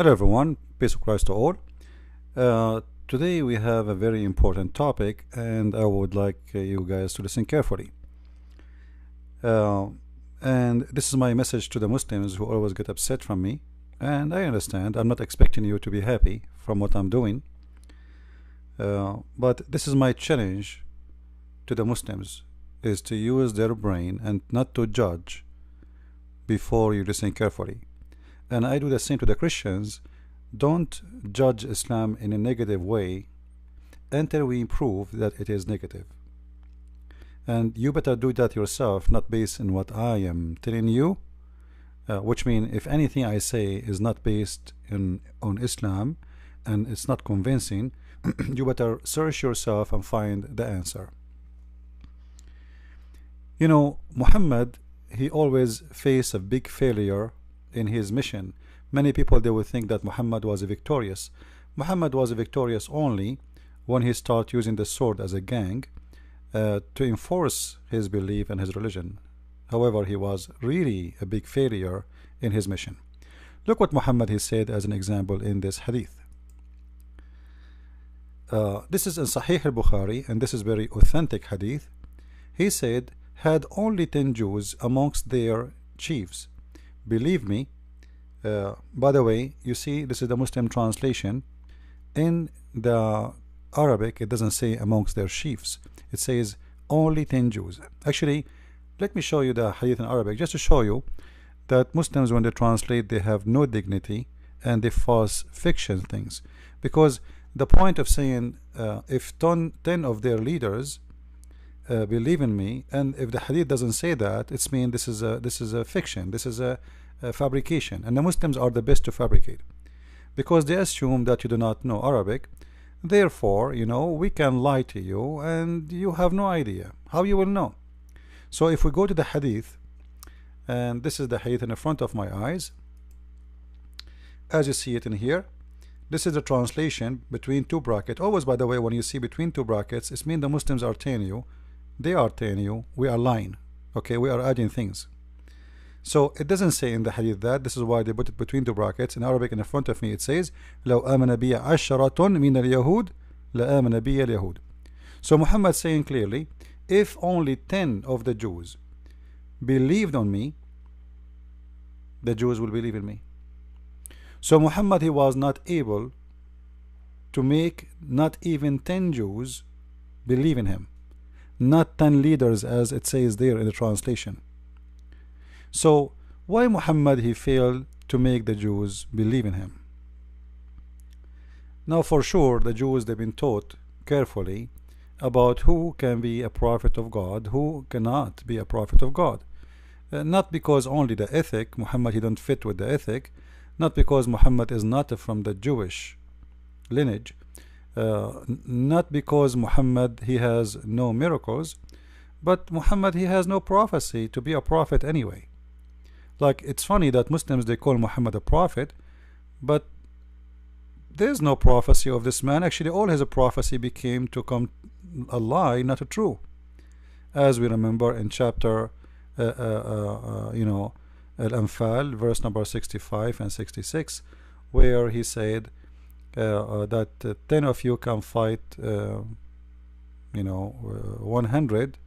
Hello everyone, peace of Christ to all. Today we have a very important topic and I would like you guys to listen carefully. Uh, and this is my message to the Muslims who always get upset from me. And I understand, I'm not expecting you to be happy from what I'm doing. But this is my challenge to the Muslims, is to use their brain and not to judge before you listen carefully. And I do the same to the Christians. Don't judge Islam in a negative way until we prove that it is negative. And you better do that yourself, not based on what I am telling you, which means if anything I say is not based on Islam and it's not convincing, you better search yourself and find the answer. You know, Muhammad, he always faced a big failure in his mission. Many people, they would think that Muhammad was victorious. Muhammad was victorious only when he started using the sword as a gang to enforce his belief and his religion. However, he was really a big failure in his mission. Look what Muhammad he said as an example in this hadith. This is in Sahih al-Bukhari, and this is very authentic hadith. He said, had only 10 Jews amongst their chiefs. Believe me, by the way, you see, this is the Muslim translation. In the Arabic, it doesn't say amongst their chiefs. It says only 10 Jews. Actually, let me show you the hadith in Arabic, just to show you that Muslims, when they translate, they have no dignity and they false fiction things. Because the point of saying, if 10 of their leaders believe in me, and if the hadith doesn't say that, it's mean this is a fiction, this is a fabrication, and the Muslims are the best to fabricate because they assume that you do not know Arabic. Therefore, you know, we can lie to you and you have no idea how you will know. So if we go to the hadith, and this is the hadith in the front of my eyes, as you see it in here, this is the translation between two brackets. Always, by the way, when you see between two brackets, it means the Muslims are telling you, they are telling you, we are lying. Okay, we are adding things. So it doesn't say in the hadith that. This is why they put it between two brackets. In Arabic, in the front of me, it says, لو آمن بي عشرة من اليهود لآمن بي اليهود. So Muhammad saying clearly, if only 10 of the Jews believed on me, the Jews will believe in me. So Muhammad, he was not able to make not even 10 Jews believe in him, not 10 leaders as it says there in the translation. So why Muhammad he failed to make the Jews believe in him? Now for sure the Jews, they've been taught carefully about who can be a prophet of God, who cannot be a prophet of God. Not because only the ethic, Muhammad he don't fit with the ethic, not because Muhammad is not from the Jewish lineage, not because Muhammad he has no miracles, but Muhammad he has no prophecy to be a prophet anyway. Like, it's funny that Muslims, they call Muhammad a prophet, but there's no prophecy of this man. Actually, all his prophecy became to come a lie, not a true, as we remember in chapter Al-Anfal, verse number 65 and 66, where he said that 10 of you can fight 100,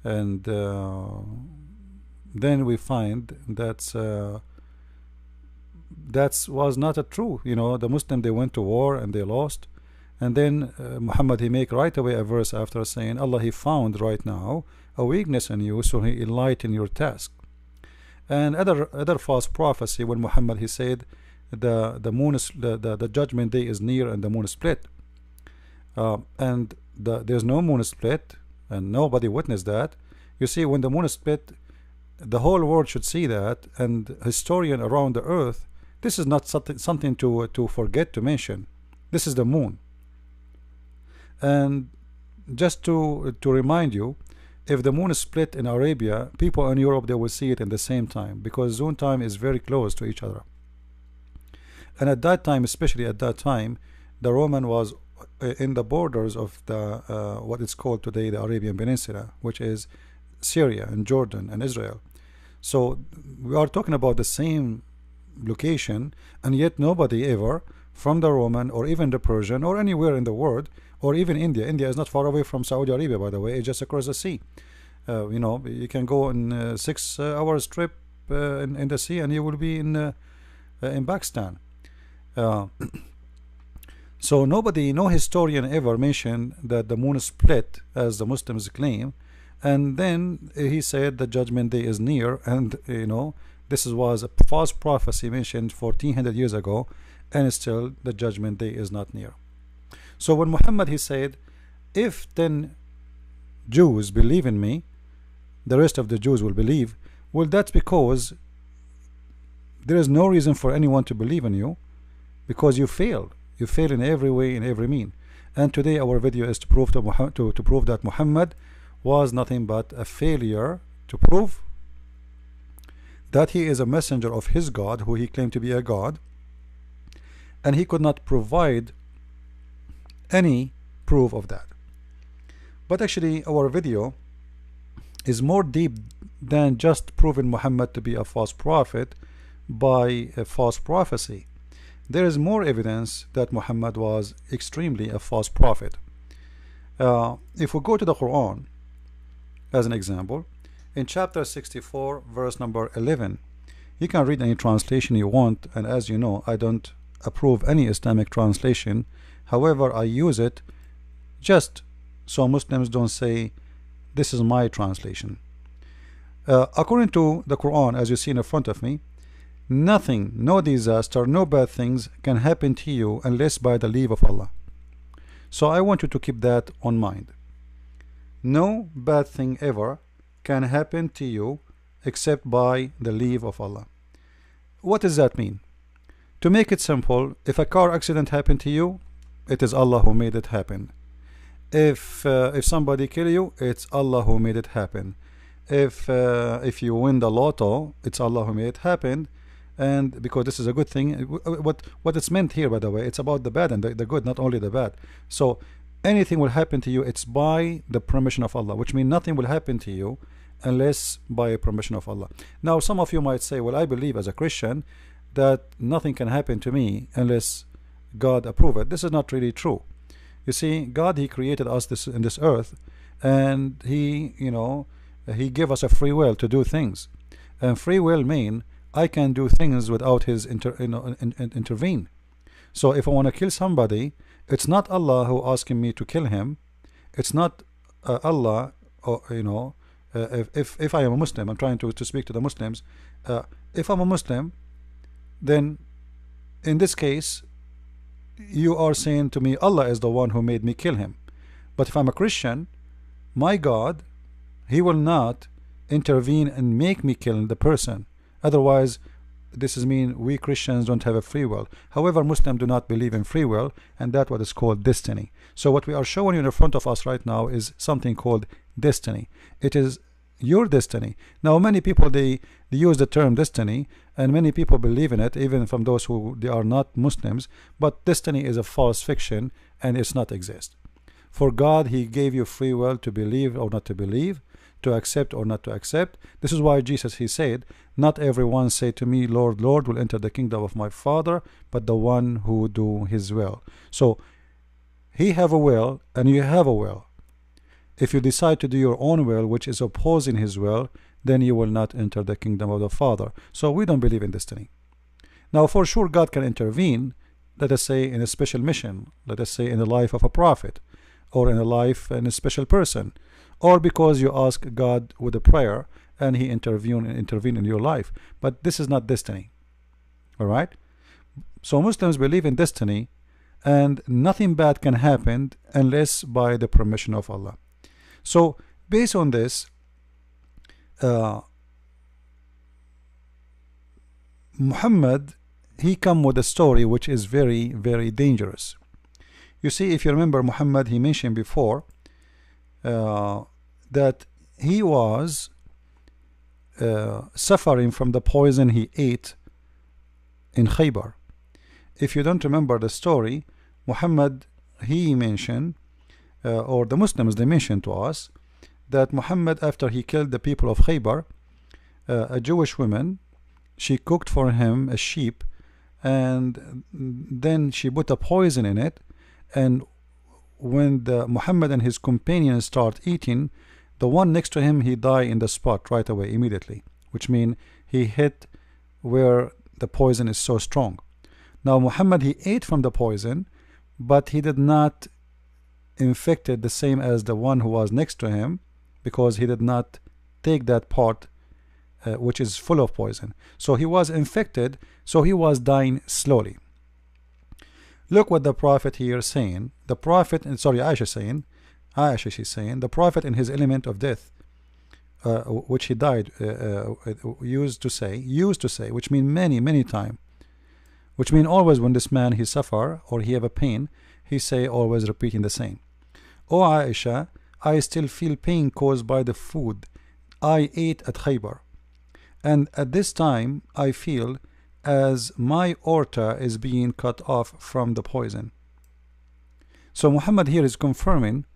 and then we find that was not a true. The Muslim, they went to war and they lost, and then Muhammad he make right away a verse after saying, Allah he found right now a weakness in you, so he enlightened your task. And other false prophecy, when Muhammad he said the moon is the judgment day is near and the moon is split, and there's no moon split and nobody witnessed that. You see, when the moon is split, the whole world should see that, and historian around the earth, this is not something to forget to mention. This is the moon. And just to remind you, if the moon is split in Arabia, people in Europe, they will see it in the same time, because zone time is very close to each other. And at that time, especially at that time, the Roman was in the borders of the what is called today the Arabian Peninsula, which is Syria and Jordan and Israel. So we are talking about the same location, and yet nobody ever from the Roman or even the Persian or anywhere in the world, or even India. India is not far away from Saudi Arabia, by the way. It's just across the sea. You know, you can go in 6 hours trip in the sea, and you will be in Pakistan. So nobody, no historian ever mentioned that the moon split as the Muslims claim, and then he said the judgment day is near, and you know, this was a false prophecy mentioned 1400 years ago, and still the judgment day is not near. So when Muhammad, he said, if 10 Jews believe in me, the rest of the Jews will believe. Well, that's because there is no reason for anyone to believe in you, because you failed. You fail in every way, in every mean. And today our video is to prove to prove that Muhammad was nothing but a failure, to prove that he is a messenger of his God, who he claimed to be a God, and he could not provide any proof of that. But actually our video is more deep than just proving Muhammad to be a false prophet by a false prophecy. There is more evidence that Muhammad was extremely a false prophet. If we go to the Quran as an example, in chapter 64 verse number 11, you can read any translation you want, and as you know, I don't approve any Islamic translation. However, I use it just so Muslims don't say this is my translation. According to the Quran, as you see in front of me, nothing, no disaster, no bad things can happen to you unless by the leave of Allah. So I want you to keep that on mind. No bad thing ever can happen to you except by the leave of Allah. What does that mean? To make it simple, if a car accident happened to you, it is Allah who made it happen. If somebody kill you, it's Allah who made it happen. If you win the lotto, it's Allah who made it happen. And because this is a good thing, what it's meant here, by the way, it's about the bad and the good, not only the bad. So anything will happen to you, it's by the permission of Allah, which means nothing will happen to you unless by permission of Allah. Now some of you might say, well, I believe as a Christian that nothing can happen to me unless God approve it. This is not really true. You see, God, he created us in this earth, and he, you know, he gave us a free will to do things, and free will mean I can do things without his intervene. So if I want to kill somebody, it's not Allah who asking me to kill him. It's not Allah, or, you know, if I am a Muslim, I'm trying to speak to the Muslims. If I'm a Muslim, then in this case you are saying to me Allah is the one who made me kill him. But if I'm a Christian, my God, he will not intervene and make me kill the person. Otherwise, this is mean we Christians don't have a free will. However, Muslims do not believe in free will, and that's what is called destiny. So what we are showing you in front of us right now is something called destiny. It is your destiny. Now many people, they use the term destiny, and many people believe in it, even from those who they are not Muslims. But destiny is a false fiction, and it's not exist. For God, he gave you free will to believe or not to believe, to accept or not to accept. This is why Jesus, he said, not everyone say to me, Lord, Lord, will enter the kingdom of my Father, but the one who do his will. So he have a will and you have a will. If you decide to do your own will, which is opposing his will, then you will not enter the kingdom of the Father. So we don't believe in destiny. Now for sure God can intervene, let us say in a special mission, let us say in the life of a prophet, or in a life in a special person, or because you ask God with a prayer and he intervene in your life. But this is not destiny. All right? So Muslims believe in destiny, and nothing bad can happen unless by the permission of Allah. So based on this, Muhammad, he come with a story which is very, very dangerous. You see, if you remember, Muhammad, he mentioned before that he was suffering from the poison he ate in Khaybar. If you don't remember the story, Muhammad, he mentioned, or the Muslims, they mentioned to us that Muhammad, after he killed the people of Khaybar, a Jewish woman, she cooked for him a sheep, and then she put a poison in it, and when the Muhammad and his companions start eating, the one next to him, he died in the spot right away, immediately, which means he hit where the poison is so strong. Now Muhammad, he ate from the poison, but he did not infected the same as the one who was next to him, because he did not take that part which is full of poison. So he was infected, so he was dying slowly. Look what the Prophet here is saying. The Prophet, sorry, Aisha, she's saying, the Prophet in his element of death, which he died, used to say, which mean many time, which mean always when this man he suffer or he have a pain, he say always repeating the same. O Aisha, I still feel pain caused by the food I ate at Khaybar, and at this time I feel as my aorta is being cut off from the poison. So Muhammad here is confirming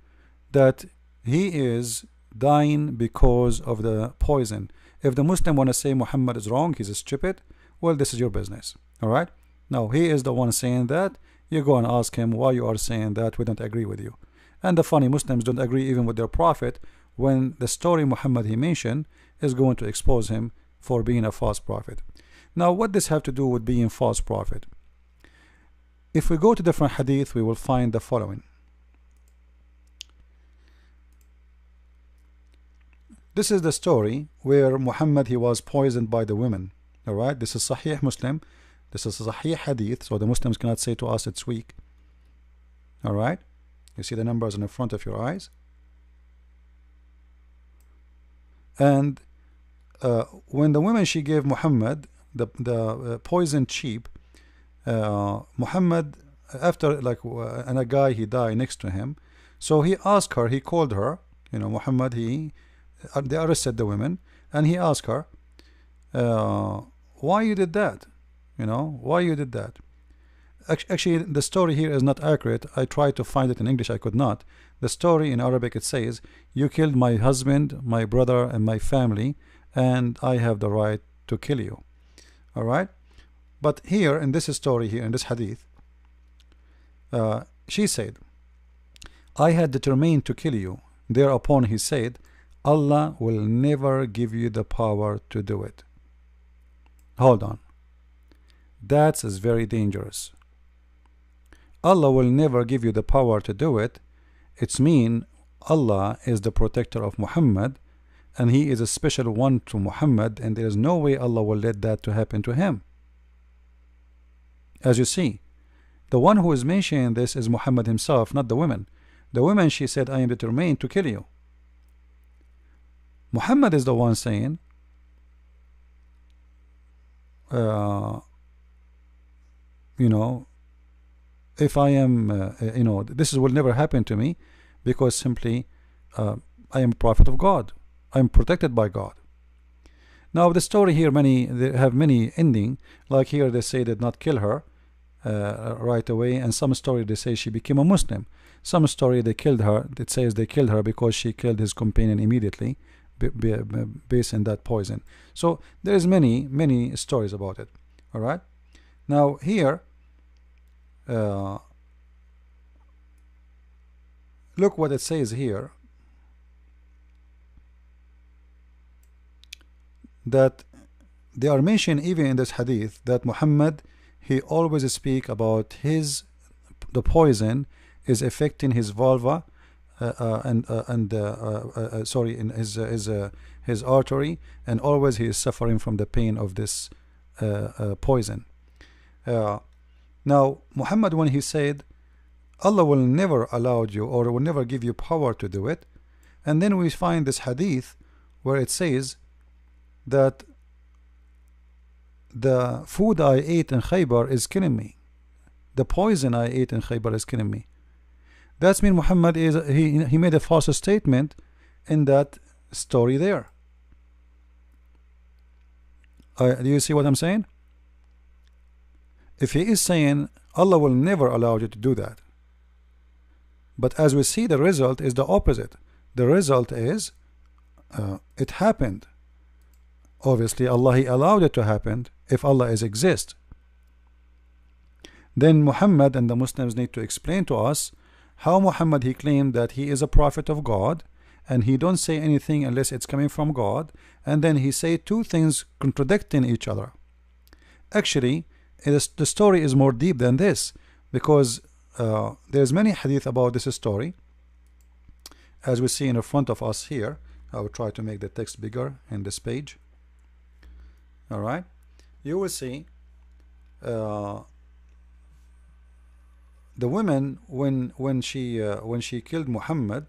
that he is dying because of the poison. If the Muslim want to say Muhammad is wrong, he's stupid, well, this is your business. Alright, now he is the one saying that. You go and ask him why you are saying that. We don't agree with you. And the funny, Muslims don't agree even with their prophet, when the story Muhammad he mentioned is going to expose him for being a false prophet. Now what this have to do with being false prophet? If we go to different hadith, we will find the following. This is the story where Muhammad he was poisoned by the women. Alright, this is Sahih Muslim, this is Sahih Hadith, so the Muslims cannot say to us it's weak. Alright, you see the numbers in the front of your eyes. And when the woman she gave Muhammad the poisoned sheep, Muhammad, after and a guy he died next to him, so he asked her, he called her, Muhammad, they arrested the women, and he asked her, why you did that? Why you did that? Actually, the story here is not accurate. I tried to find it in English, I could not. The story in Arabic, it says, you killed my husband, my brother, and my family, and I have the right to kill you. Alright? But here, in this story here, in this hadith, she said, I had determined to kill you. Thereupon he said, Allah will never give you the power to do it. Hold on. That is very dangerous. Allah will never give you the power to do it. It's mean Allah is the protector of Muhammad, and he is a special one to Muhammad, and there is no way Allah will let that to happen to him. As you see, the one who is mentioning this is Muhammad himself, not the women. The women, she said, I am determined to kill you. Muhammad is the one saying, if I am, this will never happen to me, because simply I am a prophet of God. I am protected by God. Now the story here, they have many ending. Like here they say they did not kill her right away, and some story they say she became a Muslim. Some story they killed her. It says they killed her because she killed his companion immediately, based on that poison. So there is many stories about it. All right. Now here, look what it says here, that they are mentioned even in this hadith that Muhammad, he always speak about the poison is affecting his vulva sorry, in his artery, and always he is suffering from the pain of this poison. Now Muhammad, when he said Allah will never allow you or will never give you power to do it, and then we find this hadith where it says that the food I ate in Khaybar is killing me, the poison I ate in Khaybar is killing me. That's mean Muhammad is he made a false statement in that story there. Do you see what I'm saying? If he is saying Allah will never allow you to do that, but as we see, the result is the opposite. The result is it happened. Obviously Allah, He allowed it to happen if Allah is exist. Then Muhammad and the Muslims need to explain to us how Muhammad, he claimed that he is a prophet of God, and he don't say anything unless it's coming from God, and then he say two things contradicting each other. Actually, the story is more deep than this, because there's many hadith about this story, as we see in front of us here. I will try to make the text bigger in this page. All right, you will see the woman when she killed Muhammad.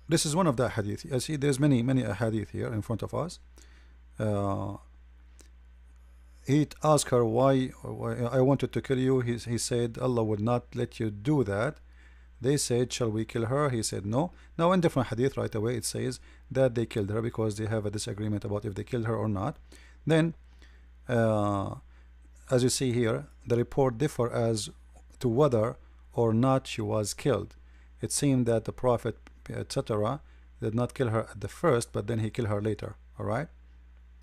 This is one of the hadith. You see, there's many hadith here in front of us. He asked her, why I wanted to kill you. He said, Allah would not let you do that. They said, shall we kill her? He said no. Now in different hadith right away it says that they killed her because they have a disagreement about if they killed her or not. Then as you see here, the report differ as to whether or not she was killed. It seemed that the Prophet, etc., did not kill her at the first, but then he killed her later. Alright,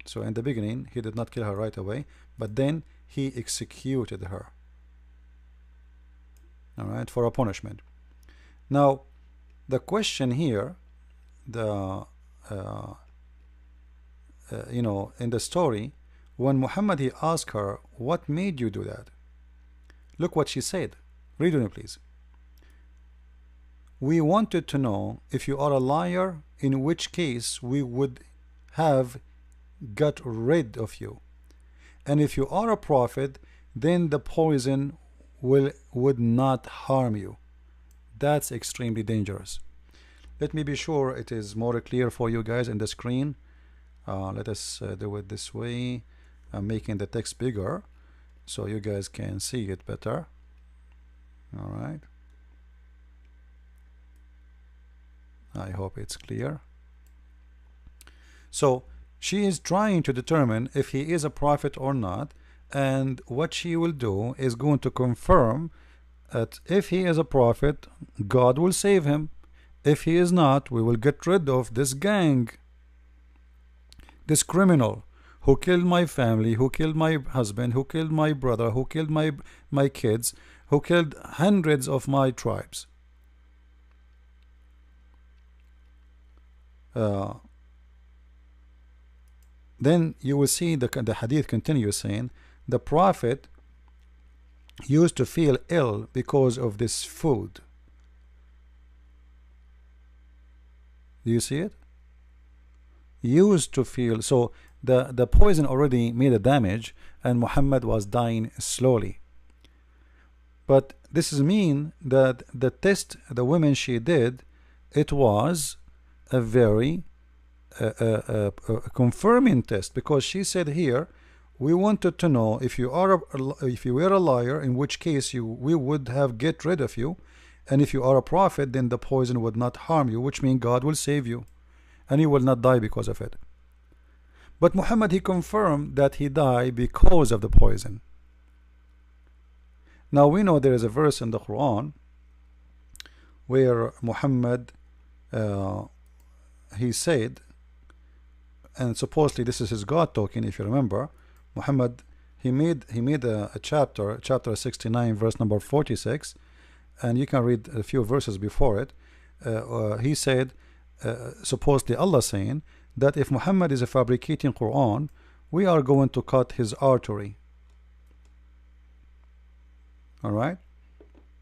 so in the beginning he did not kill her right away, but then he executed her, alright, for a punishment. Now the question here, the you know, in the story, when Muhammad, he asked her, what made you do that? Look what she said. Read with me please. We wanted to know if you are a liar, in which case we would have got rid of you, and if you are a prophet, then the poison would not harm you. That's extremely dangerous. Let me be sure it is more clear for you guys in the screen. Let us do it this way. I'm making the text bigger so you guys can see it better. All right, I hope it's clear. So she is trying to determine if he is a prophet or not, and what she will do is going to confirm that if he is a prophet, God will save him. If he is not, we will get rid of this gang, this criminal who killed my family, who killed my husband, who killed my brother, who killed my kids, who killed hundreds of my tribes. Then you will see the hadith continues saying the Prophet used to feel ill because of this food. Do you see it? Used to feel, so the poison already made a damage and Muhammad was dying slowly. But this is mean that the test the woman she did, it was a very confirming test, because she said here, we wanted to know if you were a liar, in which case we would have get rid of you, and if you are a prophet, then the poison would not harm you, which means God will save you and you will not die because of it. But Muhammad, he confirmed that he died because of the poison. Now we know there is a verse in the Quran where Muhammad he said, and supposedly this is his God talking, if you remember, Muhammad, he made a chapter 69 verse number 46, and you can read a few verses before it. He said, supposedly Allah saying that if Muhammad is a fabricating Quran, we are going to cut his artery. Alright,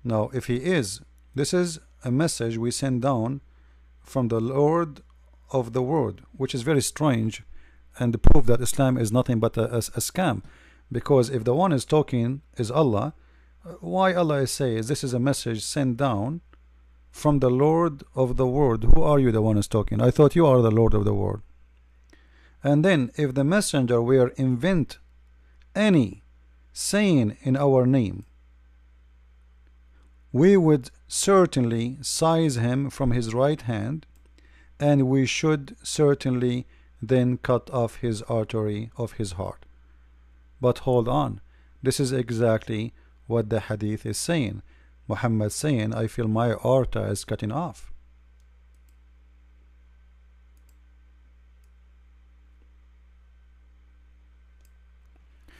now if he is, this is a message we send down from the Lord of the world, which is very strange, and the proof that Islam is nothing but a scam. Because if the one is talking is Allah, why Allah says this is a message sent down from the Lord of the world? Who are you, the one is talking? I thought you are the Lord of the world. And then if the messenger were invent any saying in our name, we would certainly seize him from his right hand, and we should certainly then cut off his artery of his heart. But hold on, this is exactly what the hadith is saying. Muhammad saying, I feel my aorta is cutting off.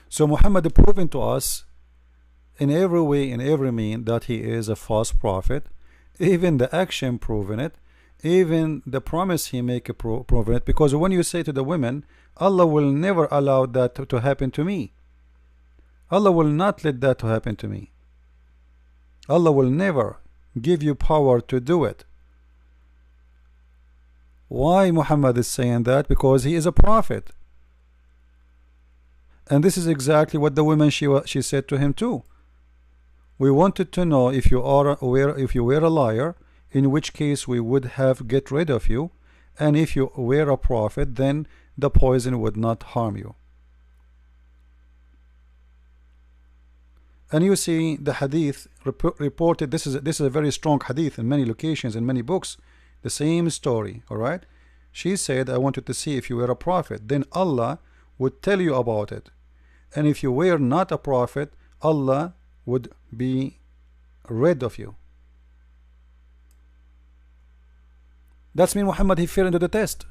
So Muhammad proving to us in every way, in every mean, that he is a false prophet. Even the action proving it, even the promise he make proving it. Because when you say to the women, Allah will never allow that to happen to me, Allah will not let that to happen to me, Allah will never give you power to do it. Why Muhammad is saying that? Because he is a prophet. And this is exactly what the woman she said to him too. We wanted to know if you were a liar, in which case we would have get rid of you, and if you were a prophet, then the poison would not harm you. And you see the hadith reported. This is a very strong hadith in many locations, in many books. The same story. All right. She said, I wanted to see if you were a prophet, then Allah would tell you about it. And if you were not a prophet, Allah would be rid of you. That's mean Muhammad, he fell into the test.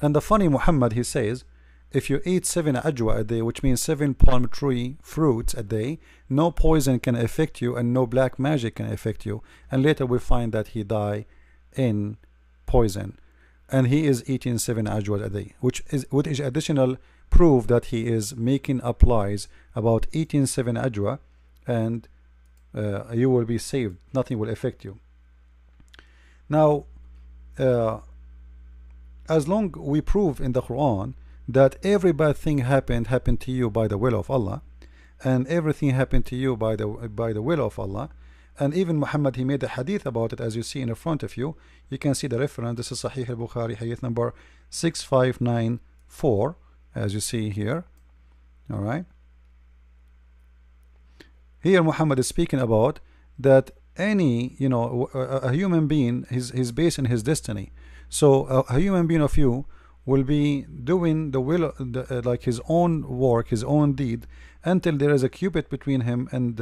And the funny Muhammad, he says, if you eat 7 ajwa a day, which means 7 palm tree fruits a day, no poison can affect you and no black magic can affect you. And later we find that he died in poison, and he is eating 7 ajwa a day, which is additional proof that he is making up lies about eating 7 ajwa, and you will be saved, nothing will affect you. Now as long we prove in the Quran that every bad thing happened to you by the will of Allah, and everything happened to you by the will of Allah. And even Muhammad, he made a hadith about it, as you see in the front of you. You can see the reference. This is Sahih al-Bukhari, hadith number 6594, as you see here. All right. Here Muhammad is speaking about that any, a human being is based in his destiny. So a human being of you will be doing the will, like his own work, his own deed, until there is a cubit between him and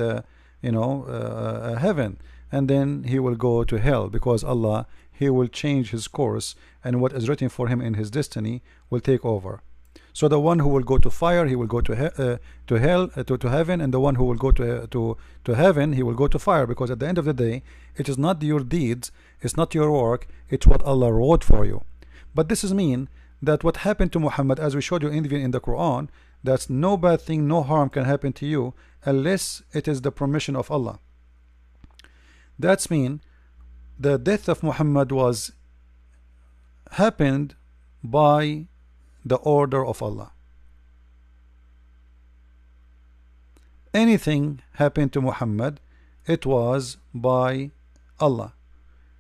heaven, and then he will go to hell, because Allah, he will change his course, and what is written for him in his destiny will take over. So the one who will go to fire, he will go to hell, to heaven, and the one who will go to heaven, he will go to fire, because at the end of the day, it is not your deeds, it's not your work, it's what Allah wrote for you. But this is mean that what happened to Muhammad, as we showed you even in the Quran, that's no bad thing, no harm can happen to you unless it is the permission of Allah. That's mean the death of Muhammad was happened by the order of Allah. Anything happened to Muhammad, it was by Allah.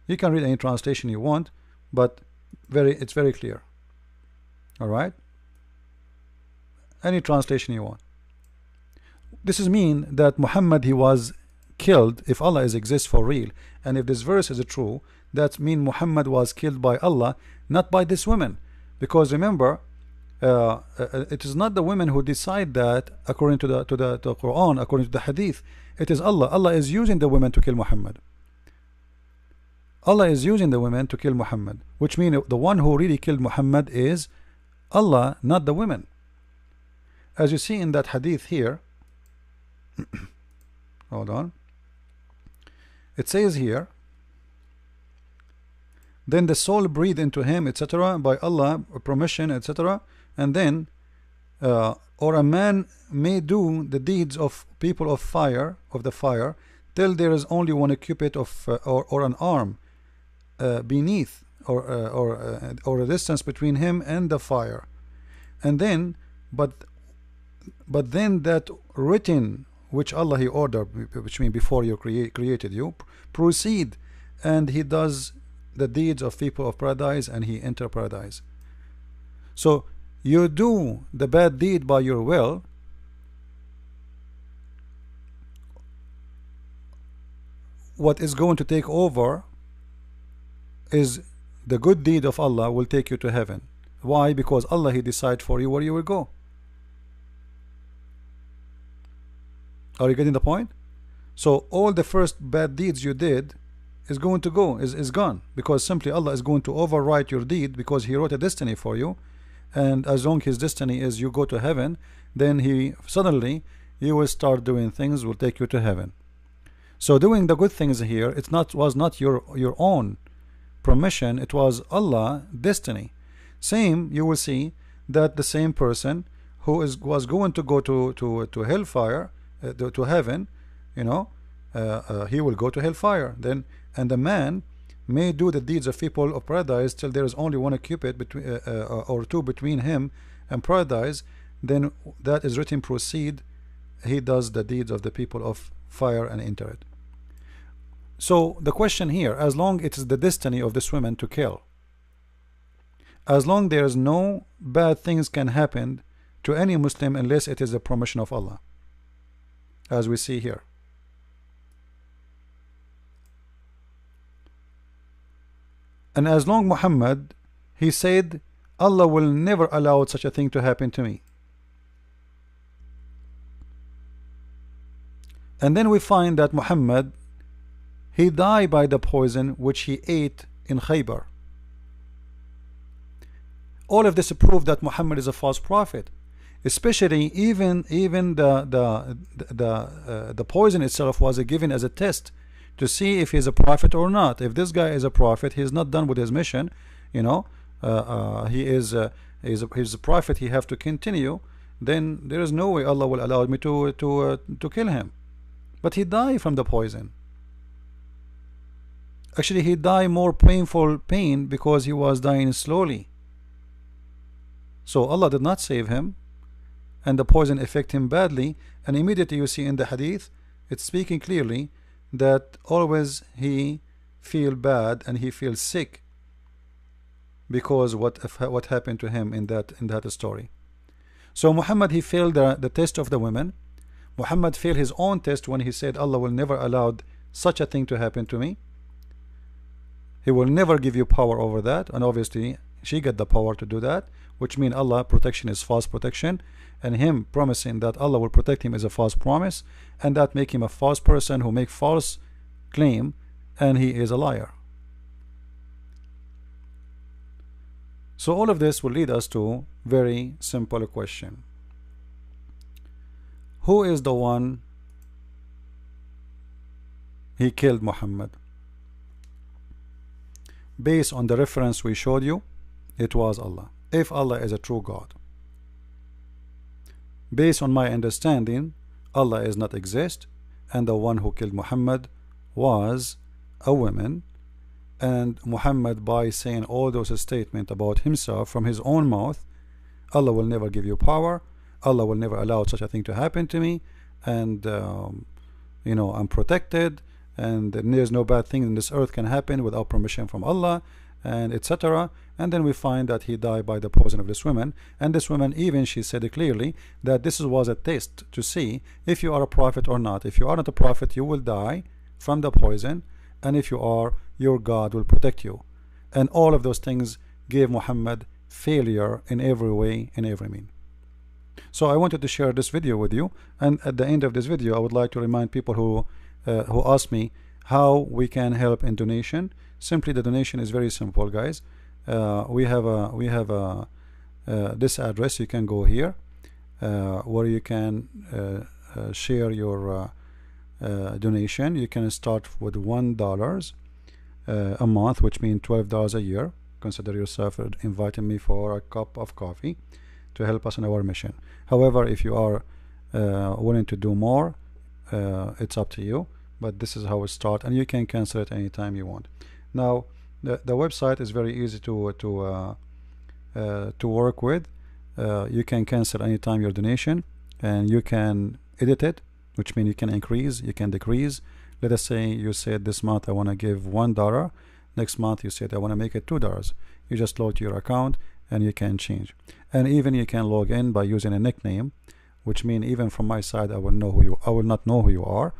You can read any translation you want, but it's very clear. All right, any translation you want. This is mean that Muhammad, he was killed. If Allah exists for real, and if this verse is true, that mean Muhammad was killed by Allah, not by this woman. Because remember, it is not the women who decide that according to the Quran, according to the Hadith. It is Allah. Allah is using the women to kill Muhammad. Allah is using the women to kill Muhammad, which means the one who really killed Muhammad is Allah, not the women. As you see in that hadith here, hold on, it says here, then the soul breathed into him, etc., by Allah permission, etc., and then or a man may do the deeds of people of fire, of the fire, till there is only one cubit of or an arm beneath, or a distance between him and the fire. And then but then that written which Allah he ordered, which means before you created you, proceed, and he does the deeds of people of paradise, and he enter paradise. So you do the bad deed by your will, what is going to take over is the good deed of Allah will take you to heaven. Why? Because Allah, he decide for you where you will go. Are you getting the point? So all the first bad deeds you did is going to go, is gone, because simply Allah is going to overwrite your deed, because he wrote a destiny for you, and as long his destiny is you go to heaven, then he suddenly you will start doing things will take you to heaven. So doing the good things here, it's not was not your own permission, it was Allah destiny. Same, you will see that the same person who was going to go to hellfire, to heaven, you know, he will go to hellfire. Then, and the man may do the deeds of people of paradise till there is only one cubit between or two between him and paradise. Then that is written, proceed, he does the deeds of the people of fire and enter it. So the question here, as long it is the destiny of this woman to kill, as long there is no bad things can happen to any Muslim unless it is the permission of Allah, as we see here. And as long Muhammad, he said, Allah will never allow such a thing to happen to me. And then we find that Muhammad, he died by the poison which he ate in Khaybar. All of this proves that Muhammad is a false prophet. Especially even the poison itself was given as a test to see if he's a prophet or not. If this guy is a prophet, he's not done with his mission, you know, he's a prophet, he have to continue, then there is no way Allah will allow me to kill him. But he died from the poison. Actually, he died more painful pain because he was dying slowly. So Allah did not save him, and the poison affected him badly. And immediately you see in the hadith, it's speaking clearly that always he feel bad and he feels sick because what happened to him in that story. So Muhammad, he failed the test of the women. Muhammad failed his own test when he said Allah will never allow such a thing to happen to me. He will never give you power over that, and obviously she got the power to do that, which means Allah protection is false protection, and him promising that Allah will protect him is a false promise, and that make him a false person who make false claim, and he is a liar. So all of this will lead us to very simple question. Who is the one he killed Muhammad? Based on the reference we showed you, it was Allah, if Allah is a true God. Based on my understanding, Allah is not exist, and the one who killed Muhammad was a woman, and Muhammad, by saying all those statements about himself from his own mouth, Allah will never give you power, Allah will never allow such a thing to happen to me, and you know, I'm protected, and there's no bad thing in this earth can happen without permission from Allah, and etc. And then we find that he died by the poison of this woman, and this woman, even she said clearly that this was a test to see if you are a prophet or not. If you are not a prophet, you will die from the poison, and if you are, your God will protect you. And all of those things gave Muhammad failure in every way, in every mean. So I wanted to share this video with you, and at the end of this video I would like to remind people who ask me how we can help in donation. Simply, the donation is very simple, guys. We have this address. You can go here where you can share your donation. You can start with $1 a month, which means $12 a year. Consider yourself inviting me for a cup of coffee to help us in our mission. However, if you are willing to do more, it's up to you, but this is how it starts, and you can cancel it anytime you want. Now the website is very easy to work with. You can cancel anytime your donation, and you can edit it, which means you can increase, you can decrease. Let us say you said this month I want to give $1, next month you said I want to make it $2. You just log to your account and you can change, and even you can log in by using a nickname, which means even from my side I will not know who you are.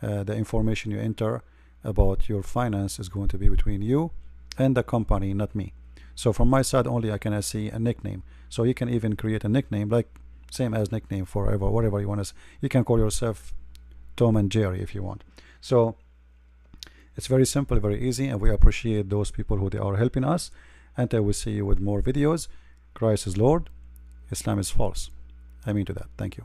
The information you enter about your finance is going to be between you and the company, not me. So from my side only I can see a nickname. So you can even create a nickname, like same as nickname forever, whatever you want to. You can call yourself Tom and Jerry if you want. So it's very simple, very easy, and we appreciate those people who they are helping us. And I will see you with more videos. Christ is Lord, Islam is false. I mean to that. Thank you.